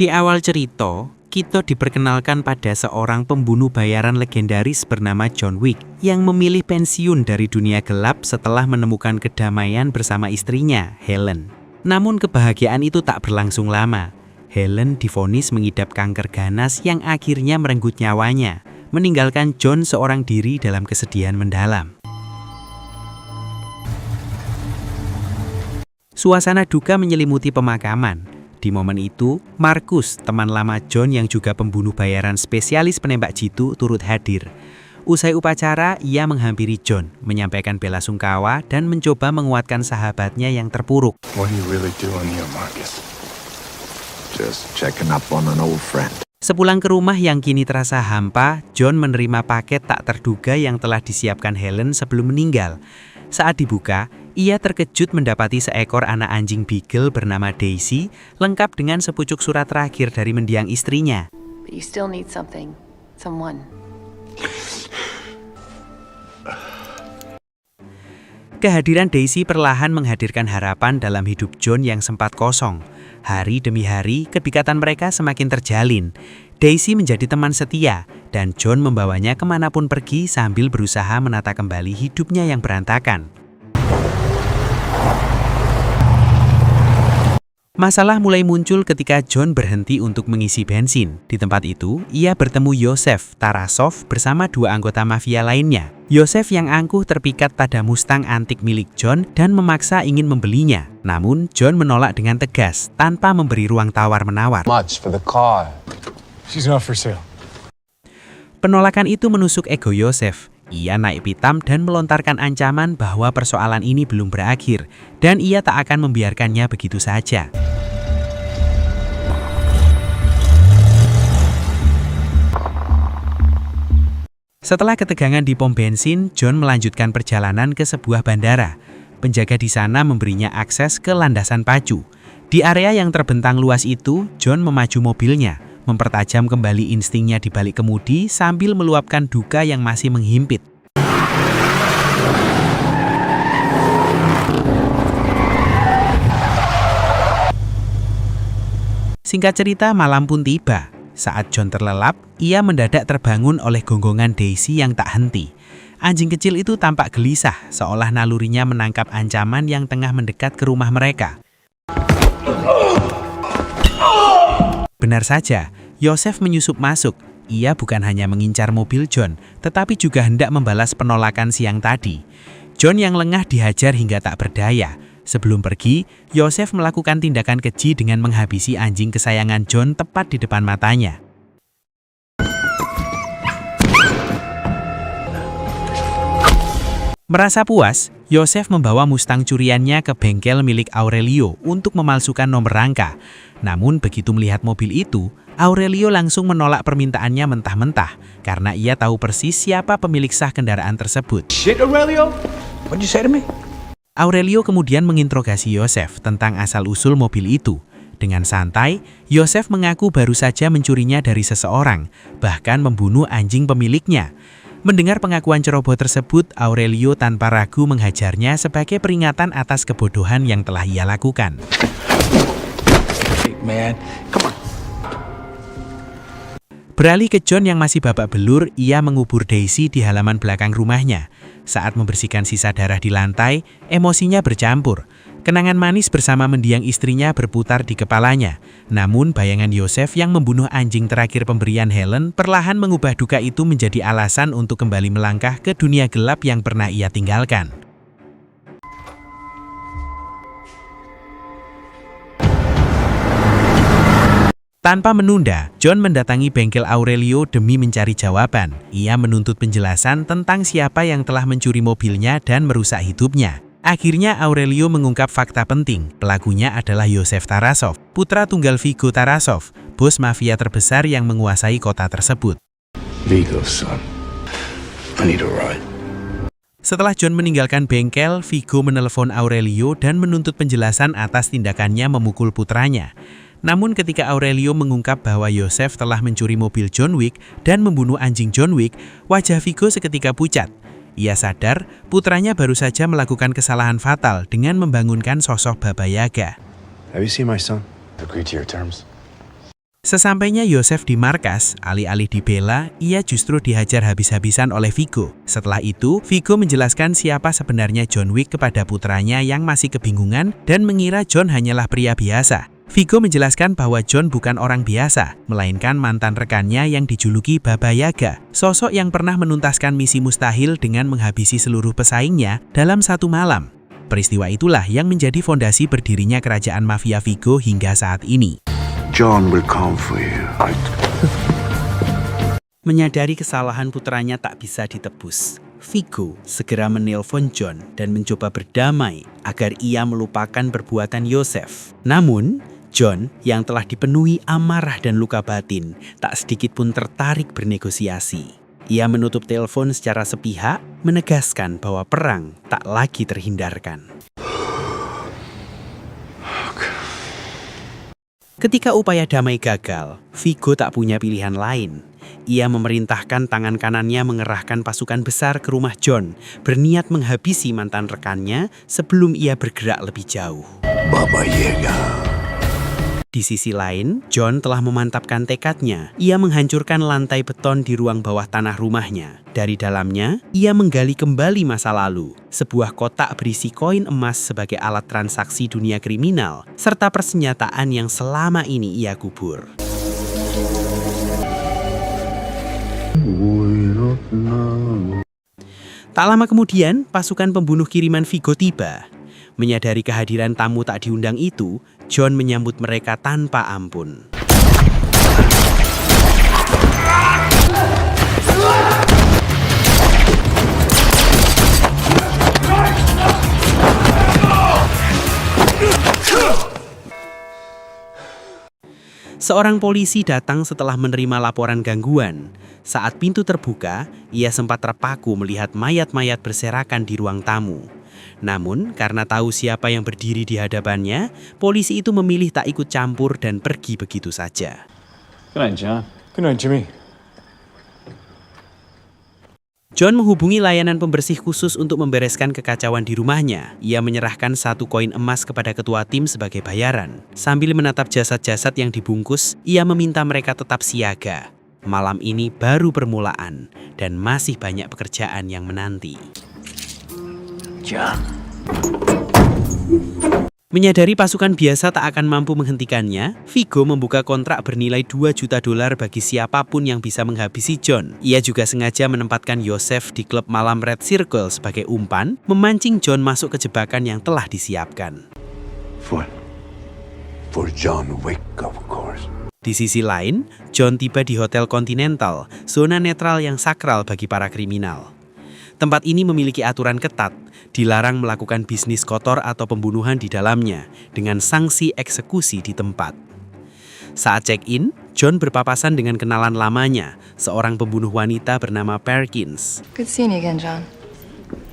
Di awal cerita, kita diperkenalkan pada seorang pembunuh bayaran legendaris bernama John Wick yang memilih pensiun dari dunia gelap setelah menemukan kedamaian bersama istrinya, Helen. Namun kebahagiaan itu tak berlangsung lama. Helen divonis mengidap kanker ganas yang akhirnya merenggut nyawanya, meninggalkan John seorang diri dalam kesedihan mendalam. Suasana duka menyelimuti pemakaman. Di momen itu, Marcus, teman lama John yang juga pembunuh bayaran spesialis penembak jitu, turut hadir. Usai upacara, ia menghampiri John, menyampaikan bela sungkawa dan mencoba menguatkan sahabatnya yang terpuruk. What are you really doing here, Marcus? Just checking up on an old friend. Sepulang ke rumah yang kini terasa hampa, John menerima paket tak terduga yang telah disiapkan Helen sebelum meninggal. Saat dibuka, ia terkejut mendapati seekor anak anjing beagle bernama Daisy, lengkap dengan sepucuk surat terakhir dari mendiang istrinya. But you still need something, someone. Kehadiran Daisy perlahan menghadirkan harapan dalam hidup John yang sempat kosong. Hari demi hari, kedekatan mereka semakin terjalin. Daisy menjadi teman setia, dan John membawanya kemanapun pergi sambil berusaha menata kembali hidupnya yang berantakan. Masalah mulai muncul ketika John berhenti untuk mengisi bensin. Di tempat itu, ia bertemu Yosef Tarasov bersama dua anggota mafia lainnya. Yosef yang angkuh terpikat pada Mustang antik milik John dan memaksa ingin membelinya. Namun, John menolak dengan tegas, tanpa memberi ruang tawar-menawar. Much for the car. She's not for sale. Penolakan itu menusuk ego Yosef. Ia naik pitam dan melontarkan ancaman bahwa persoalan ini belum berakhir, dan ia tak akan membiarkannya begitu saja. Setelah ketegangan di pom bensin, John melanjutkan perjalanan ke sebuah bandara. Penjaga di sana memberinya akses ke landasan pacu. Di area yang terbentang luas itu, John memacu mobilnya, mempertajam kembali instingnya di balik kemudi sambil meluapkan duka yang masih menghimpit. Singkat cerita, malam pun tiba. Saat John terlelap, ia mendadak terbangun oleh gonggongan Daisy yang tak henti. Anjing kecil itu tampak gelisah, seolah nalurinya menangkap ancaman yang tengah mendekat ke rumah mereka. Benar saja, Yosef menyusup masuk. Ia bukan hanya mengincar mobil John, tetapi juga hendak membalas penolakan siang tadi. John yang lengah dihajar hingga tak berdaya. Sebelum pergi, Yosef melakukan tindakan keji dengan menghabisi anjing kesayangan John tepat di depan matanya. Merasa puas, Yosef membawa Mustang curiannya ke bengkel milik Aurelio untuk memalsukan nomor rangka. Namun begitu melihat mobil itu, Aurelio langsung menolak permintaannya mentah-mentah karena ia tahu persis siapa pemilik sah kendaraan tersebut. Shit, Aurelio? What'd you say to me? Aurelio kemudian menginterogasi Yosef tentang asal-usul mobil itu. Dengan santai, Yosef mengaku baru saja mencurinya dari seseorang, bahkan membunuh anjing pemiliknya. Mendengar pengakuan ceroboh tersebut, Aurelio tanpa ragu menghajarnya sebagai peringatan atas kebodohan yang telah ia lakukan. Hey, man, come on. Beralih ke John yang masih babak belur, ia mengubur Daisy di halaman belakang rumahnya. Saat membersihkan sisa darah di lantai, emosinya bercampur. Kenangan manis bersama mendiang istrinya berputar di kepalanya. Namun bayangan Yosef yang membunuh anjing terakhir pemberian Helen perlahan mengubah duka itu menjadi alasan untuk kembali melangkah ke dunia gelap yang pernah ia tinggalkan. Tanpa menunda, John mendatangi bengkel Aurelio demi mencari jawaban. Ia menuntut penjelasan tentang siapa yang telah mencuri mobilnya dan merusak hidupnya. Akhirnya Aurelio mengungkap fakta penting. Pelakunya adalah Yosef Tarasov, putra tunggal Vigo Tarasov, bos mafia terbesar yang menguasai kota tersebut. Vigo, son. I need a ride. Setelah John meninggalkan bengkel, Vigo menelepon Aurelio dan menuntut penjelasan atas tindakannya memukul putranya. Namun ketika Aurelio mengungkap bahwa Yosef telah mencuri mobil John Wick dan membunuh anjing John Wick, wajah Vigo seketika pucat. Ia sadar putranya baru saja melakukan kesalahan fatal dengan membangunkan sosok Baba Yaga. Have you seen my son? Agree to your terms. Sesampainya Yosef di markas, alih-alih dibela, ia justru dihajar habis-habisan oleh Viggo. Setelah itu, Viggo menjelaskan siapa sebenarnya John Wick kepada putranya yang masih kebingungan dan mengira John hanyalah pria biasa. Viggo menjelaskan bahwa John bukan orang biasa, melainkan mantan rekannya yang dijuluki Baba Yaga, sosok yang pernah menuntaskan misi mustahil dengan menghabisi seluruh pesaingnya dalam satu malam. Peristiwa itulah yang menjadi fondasi berdirinya kerajaan mafia Viggo hingga saat ini. John will come for you. Menyadari kesalahan putranya tak bisa ditebus, Viggo segera menelpon John dan mencoba berdamai agar ia melupakan perbuatan Yosef. Namun, John yang telah dipenuhi amarah dan luka batin tak sedikit pun tertarik bernegosiasi. Ia menutup telepon secara sepihak, menegaskan bahwa perang tak lagi terhindarkan. Ketika upaya damai gagal, Viggo tak punya pilihan lain. Ia memerintahkan tangan kanannya mengerahkan pasukan besar ke rumah John, berniat menghabisi mantan rekannya sebelum ia bergerak lebih jauh. Baba Yaga. Di sisi lain, John telah memantapkan tekadnya. Ia menghancurkan lantai beton di ruang bawah tanah rumahnya. Dari dalamnya, ia menggali kembali masa lalu. Sebuah kotak berisi koin emas sebagai alat transaksi dunia kriminal, serta persenjataan yang selama ini ia kubur. Tak lama kemudian, pasukan pembunuh kiriman Viggo tiba. Menyadari kehadiran tamu tak diundang itu, John menyambut mereka tanpa ampun. Seorang polisi datang setelah menerima laporan gangguan. Saat pintu terbuka, ia sempat terpaku melihat mayat-mayat berserakan di ruang tamu. Namun, karena tahu siapa yang berdiri di hadapannya, polisi itu memilih tak ikut campur dan pergi begitu saja. Good night, John. Good night, Jimmy. John menghubungi layanan pembersih khusus untuk membereskan kekacauan di rumahnya. Ia menyerahkan 1 koin emas kepada ketua tim sebagai bayaran. Sambil menatap jasad-jasad yang dibungkus, ia meminta mereka tetap siaga. Malam ini baru permulaan, dan masih banyak pekerjaan yang menanti. John. Menyadari pasukan biasa tak akan mampu menghentikannya, Viggo membuka kontrak bernilai $2 juta bagi siapapun yang bisa menghabisi John. Ia juga sengaja menempatkan Yosef di klub malam Red Circle sebagai umpan, memancing John masuk ke jebakan yang telah disiapkan. For John Wick, of course. Di sisi lain, John tiba di Hotel Continental, zona netral yang sakral bagi para kriminal. Tempat ini memiliki aturan ketat, dilarang melakukan bisnis kotor atau pembunuhan di dalamnya, dengan sanksi eksekusi di tempat. Saat check-in, John berpapasan dengan kenalan lamanya, seorang pembunuh wanita bernama Perkins. Good seeing you again, John.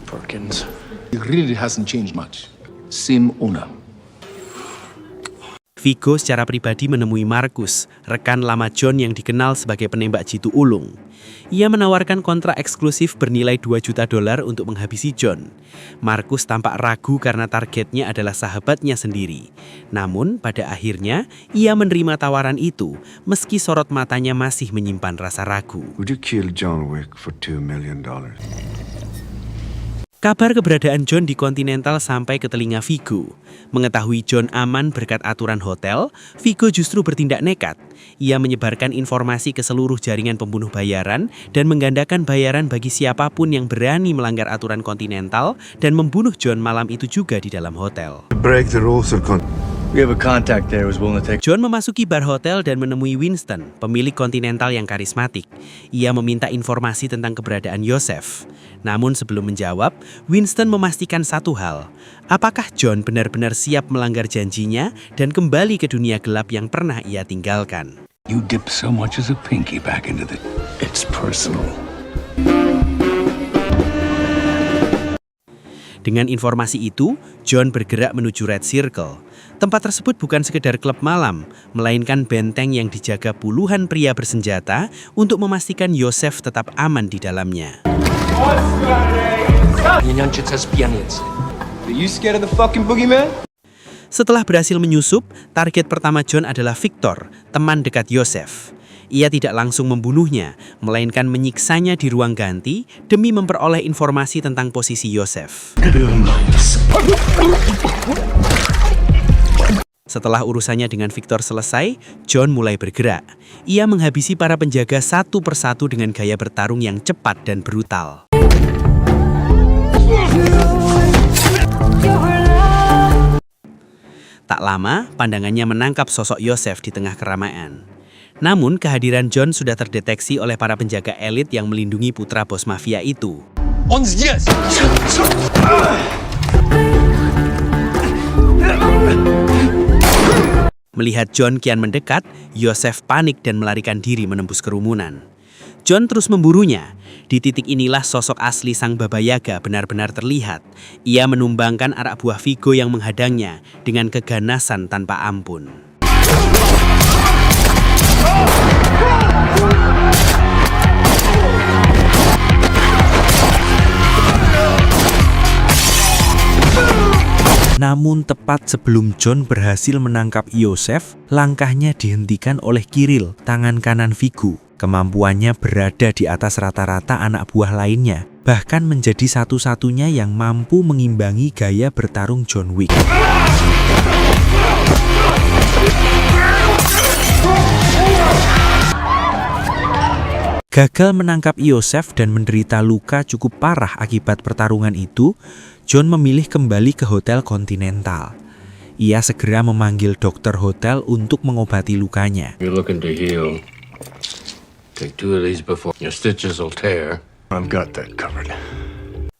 Perkins. It really hasn't changed much. Sim una. Viggo secara pribadi menemui Marcus, rekan lama John yang dikenal sebagai penembak jitu ulung. Ia menawarkan kontrak eksklusif bernilai $2 juta untuk menghabisi John. Marcus tampak ragu karena targetnya adalah sahabatnya sendiri. Namun, pada akhirnya, ia menerima tawaran itu, meski sorot matanya masih menyimpan rasa ragu. Would you kill John Wick for $2 million? Kabar keberadaan John di Continental sampai ke telinga Viggo. Mengetahui John aman berkat aturan hotel, Viggo justru bertindak nekat. Ia menyebarkan informasi ke seluruh jaringan pembunuh bayaran dan menggandakan bayaran bagi siapapun yang berani melanggar aturan Continental dan membunuh John malam itu juga di dalam hotel. Break the rules of We have a contact there who's willing to take... John memasuki bar hotel dan menemui Winston, pemilik Continental yang karismatik. Ia meminta informasi tentang keberadaan Yosef. Namun sebelum menjawab, Winston memastikan satu hal. Apakah John benar-benar siap melanggar janjinya dan kembali ke dunia gelap yang pernah ia tinggalkan? You dip so much as a pinky back into the... It's personal. Dengan informasi itu, John bergerak menuju Red Circle. Tempat tersebut bukan sekedar klub malam, melainkan benteng yang dijaga puluhan pria bersenjata untuk memastikan Yosef tetap aman di dalamnya. Are you scared of the fucking boogeyman? Setelah berhasil menyusup, target pertama John adalah Victor, teman dekat Yosef. Ia tidak langsung membunuhnya, melainkan menyiksanya di ruang ganti demi memperoleh informasi tentang posisi Yosef. Setelah urusannya dengan Victor selesai, John mulai bergerak. Ia menghabisi para penjaga satu persatu dengan gaya bertarung yang cepat dan brutal. Tak lama, pandangannya menangkap sosok Yosef di tengah keramaian. Namun, kehadiran John sudah terdeteksi oleh para penjaga elit yang melindungi putra bos mafia itu. Melihat John kian mendekat, Yosef panik dan melarikan diri menembus kerumunan. John terus memburunya. Di titik inilah sosok asli sang Baba Yaga benar-benar terlihat. Ia menumbangkan anak buah Vigo yang menghadangnya dengan keganasan tanpa ampun. Namun tepat sebelum John berhasil menangkap Yosef, langkahnya dihentikan oleh Kirill, tangan kanan Vigo. Kemampuannya berada di atas rata-rata anak buah lainnya, bahkan menjadi satu-satunya yang mampu mengimbangi gaya bertarung John Wick. Gagal menangkap Yosef dan menderita luka cukup parah akibat pertarungan itu, John memilih kembali ke Hotel Continental. Ia segera memanggil dokter hotel untuk mengobati lukanya. You're looking to heal. Take 2 of these before your stitches will tear. I've got that covered.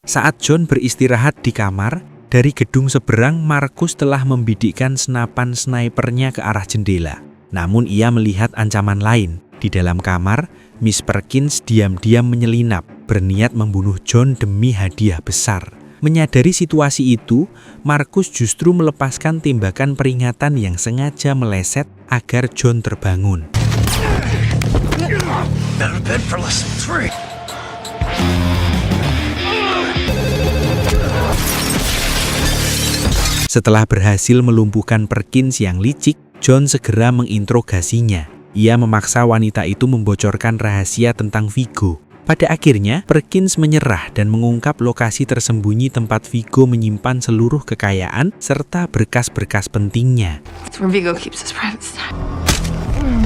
Saat John beristirahat di kamar, dari gedung seberang Marcus telah membidikkan senapan snipernya ke arah jendela. Namun ia melihat ancaman lain. Di dalam kamar, Miss Perkins diam-diam menyelinap, berniat membunuh John demi hadiah besar. Menyadari situasi itu, Marcus justru melepaskan tembakan peringatan yang sengaja meleset agar John terbangun. Setelah berhasil melumpuhkan Perkins yang licik, John segera menginterogasinya. Ia memaksa wanita itu membocorkan rahasia tentang Vigo. Pada akhirnya, Perkins menyerah dan mengungkap lokasi tersembunyi tempat Vigo menyimpan seluruh kekayaan serta berkas-berkas pentingnya. It's where Vigo keeps his private stuff.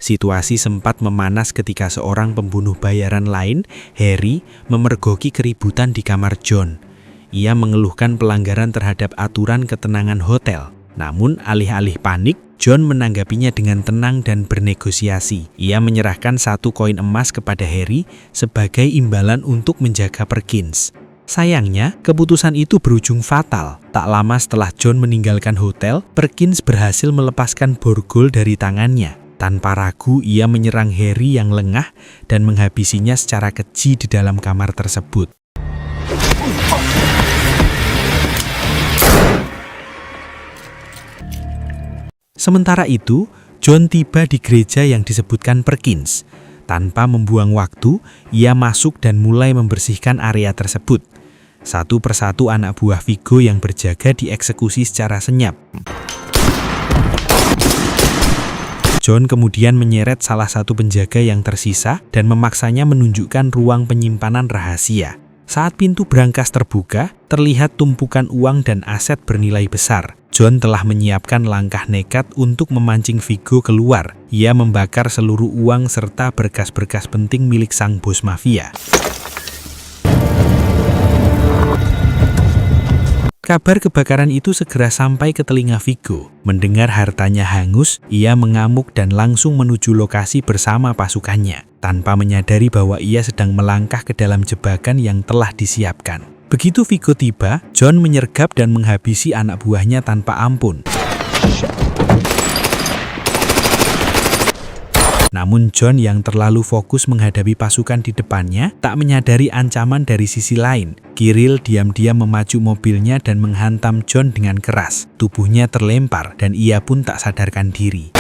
Situasi sempat memanas ketika seorang pembunuh bayaran lain, Harry, memergoki keributan di kamar John. Ia mengeluhkan pelanggaran terhadap aturan ketenangan hotel. Namun, alih-alih panik, John menanggapinya dengan tenang dan bernegosiasi. Ia menyerahkan 1 koin emas kepada Harry sebagai imbalan untuk menjaga Perkins. Sayangnya, keputusan itu berujung fatal. Tak lama setelah John meninggalkan hotel, Perkins berhasil melepaskan borgol dari tangannya. Tanpa ragu, ia menyerang Harry yang lengah dan menghabisinya secara keji di dalam kamar tersebut. Sementara itu, John tiba di gereja yang disebutkan Perkins. Tanpa membuang waktu, ia masuk dan mulai membersihkan area tersebut. Satu persatu anak buah Vigo yang berjaga dieksekusi secara senyap. John kemudian menyeret salah satu penjaga yang tersisa dan memaksanya menunjukkan ruang penyimpanan rahasia. Saat pintu brankas terbuka, terlihat tumpukan uang dan aset bernilai besar. John telah menyiapkan langkah nekat untuk memancing Vigo keluar. Ia membakar seluruh uang serta berkas-berkas penting milik sang bos mafia. Kabar kebakaran itu segera sampai ke telinga Vigo. Mendengar hartanya hangus, ia mengamuk dan langsung menuju lokasi bersama pasukannya, tanpa menyadari bahwa ia sedang melangkah ke dalam jebakan yang telah disiapkan. Begitu Vigo tiba, John menyergap dan menghabisi anak buahnya tanpa ampun. Namun John yang terlalu fokus menghadapi pasukan di depannya, tak menyadari ancaman dari sisi lain. Kirill diam-diam memacu mobilnya dan menghantam John dengan keras. Tubuhnya terlempar dan ia pun tak sadarkan diri.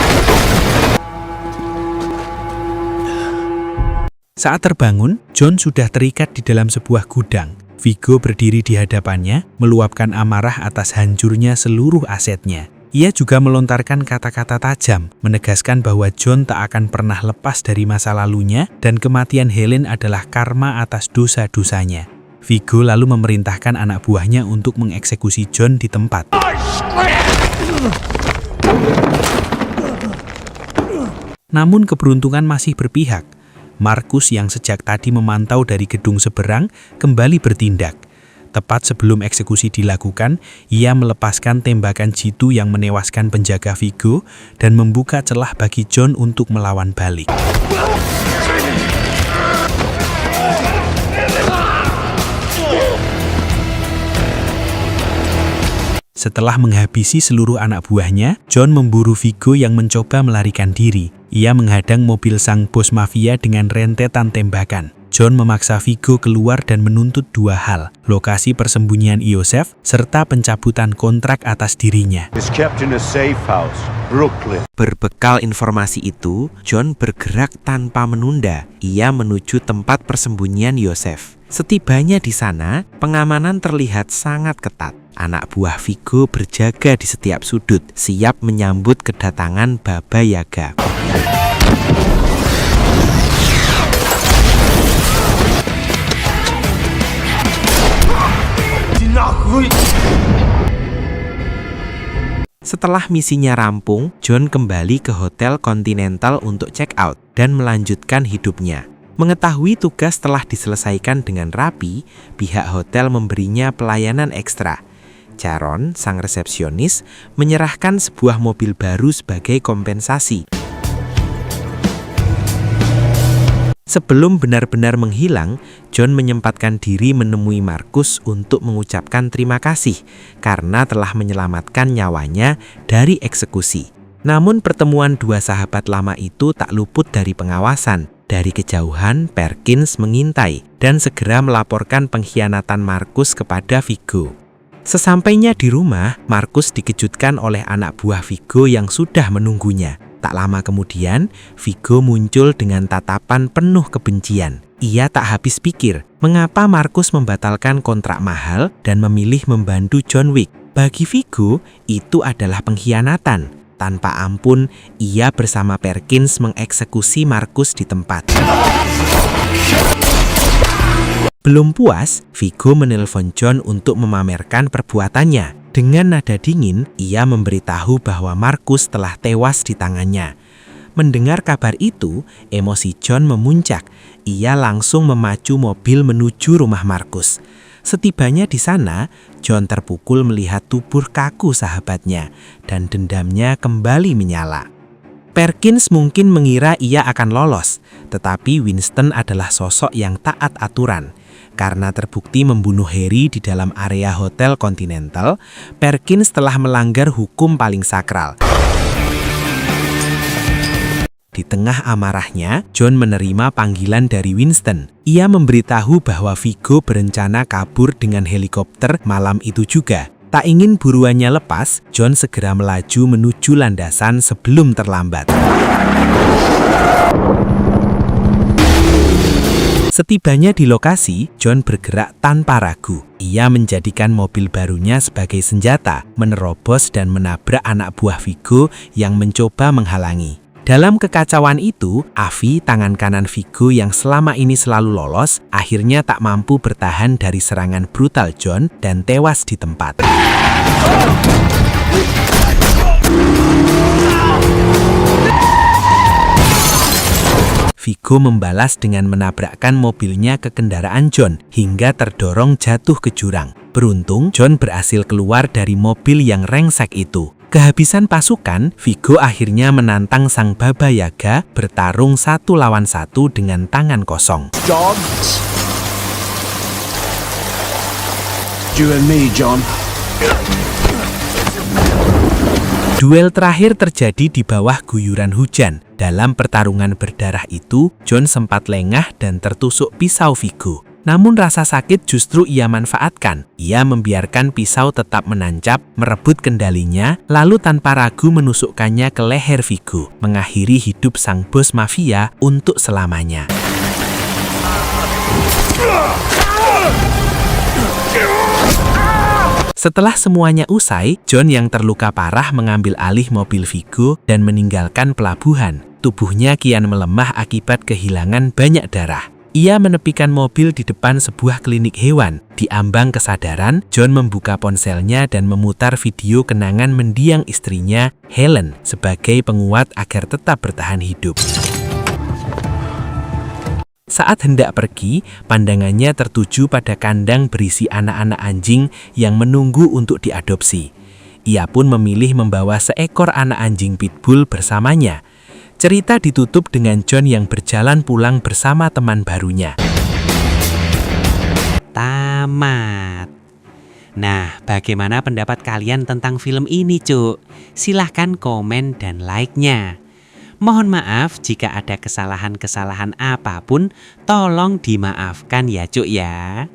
Saat terbangun, John sudah terikat di dalam sebuah gudang. Vigo berdiri di hadapannya, meluapkan amarah atas hancurnya seluruh asetnya. Ia juga melontarkan kata-kata tajam, menegaskan bahwa John tak akan pernah lepas dari masa lalunya dan kematian Helen adalah karma atas dosa-dosanya. Viggo lalu memerintahkan anak buahnya untuk mengeksekusi John di tempat. Namun keberuntungan masih berpihak. Markus yang sejak tadi memantau dari gedung seberang kembali bertindak. Tepat sebelum eksekusi dilakukan, ia melepaskan tembakan jitu yang menewaskan penjaga Viggo dan membuka celah bagi John untuk melawan balik. Setelah menghabisi seluruh anak buahnya, John memburu Viggo yang mencoba melarikan diri. Ia menghadang mobil sang bos mafia dengan rentetan tembakan. John memaksa Viggo keluar dan menuntut dua hal, lokasi persembunyian Iosef, serta pencabutan kontrak atas dirinya. Is kept in a safe house, Brooklyn. Berbekal informasi itu, John bergerak tanpa menunda. Ia menuju tempat persembunyian Iosef. Setibanya di sana, pengamanan terlihat sangat ketat. Anak buah Viggo berjaga di setiap sudut, siap menyambut kedatangan Baba Yaga. Setelah misinya rampung, John kembali ke Hotel Continental untuk check out dan melanjutkan hidupnya. Mengetahui tugas telah diselesaikan dengan rapi, pihak hotel memberinya pelayanan ekstra. Charon, sang resepsionis, menyerahkan sebuah mobil baru sebagai kompensasi. Sebelum benar-benar menghilang, John menyempatkan diri menemui Markus untuk mengucapkan terima kasih karena telah menyelamatkan nyawanya dari eksekusi. Namun pertemuan dua sahabat lama itu tak luput dari pengawasan. Dari kejauhan, Perkins mengintai dan segera melaporkan pengkhianatan Markus kepada Viggo. Sesampainya di rumah, Markus dikejutkan oleh anak buah Viggo yang sudah menunggunya. Tak lama kemudian, Viggo muncul dengan tatapan penuh kebencian. Ia tak habis pikir, mengapa Markus membatalkan kontrak mahal dan memilih membantu John Wick. Bagi Viggo, itu adalah pengkhianatan. Tanpa ampun, ia bersama Perkins mengeksekusi Markus di tempat. Belum puas, Viggo menelpon John untuk memamerkan perbuatannya. Dengan nada dingin, ia memberitahu bahwa Markus telah tewas di tangannya. Mendengar kabar itu, emosi John memuncak. Ia langsung memacu mobil menuju rumah Markus. Setibanya di sana, John terpukul melihat tubuh kaku sahabatnya dan dendamnya kembali menyala. Perkins mungkin mengira ia akan lolos, tetapi Winston adalah sosok yang taat aturan. Karena terbukti membunuh Harry di dalam area Hotel Continental, Perkins telah melanggar hukum paling sakral. Di tengah amarahnya, John menerima panggilan dari Winston. Ia memberitahu bahwa Viggo berencana kabur dengan helikopter malam itu juga. Tak ingin buruannya lepas, John segera melaju menuju landasan sebelum terlambat. Setibanya di lokasi, John bergerak tanpa ragu. Ia menjadikan mobil barunya sebagai senjata, menerobos dan menabrak anak buah Viggo yang mencoba menghalangi. Dalam kekacauan itu, Avi, tangan kanan Viggo yang selama ini selalu lolos, akhirnya tak mampu bertahan dari serangan brutal John dan tewas di tempat. Viggo membalas dengan menabrakkan mobilnya ke kendaraan John hingga terdorong jatuh ke jurang. Beruntung, John berhasil keluar dari mobil yang rengsek itu. Kehabisan pasukan, Viggo akhirnya menantang sang Baba Yaga bertarung 1 lawan 1 dengan tangan kosong. Dogs. You and me, John. Duel terakhir terjadi di bawah guyuran hujan. Dalam pertarungan berdarah itu, John sempat lengah dan tertusuk pisau Viggo. Namun rasa sakit justru ia manfaatkan. Ia membiarkan pisau tetap menancap, merebut kendalinya, lalu tanpa ragu menusukkannya ke leher Viggo, mengakhiri hidup sang bos mafia untuk selamanya. Setelah semuanya usai, John yang terluka parah mengambil alih mobil Vigo dan meninggalkan pelabuhan. Tubuhnya kian melemah akibat kehilangan banyak darah. Ia menepikan mobil di depan sebuah klinik hewan. Di ambang kesadaran, John membuka ponselnya dan memutar video kenangan mendiang istrinya, Helen, sebagai penguat agar tetap bertahan hidup. Saat hendak pergi, pandangannya tertuju pada kandang berisi anak-anak anjing yang menunggu untuk diadopsi. Ia pun memilih membawa seekor anak anjing pitbull bersamanya. Cerita ditutup dengan John yang berjalan pulang bersama teman barunya. Tamat. Nah, bagaimana pendapat kalian tentang film ini, Cuk? Silahkan komen dan like-nya. Mohon maaf jika ada kesalahan-kesalahan apapun, tolong dimaafkan ya, Cuk ya.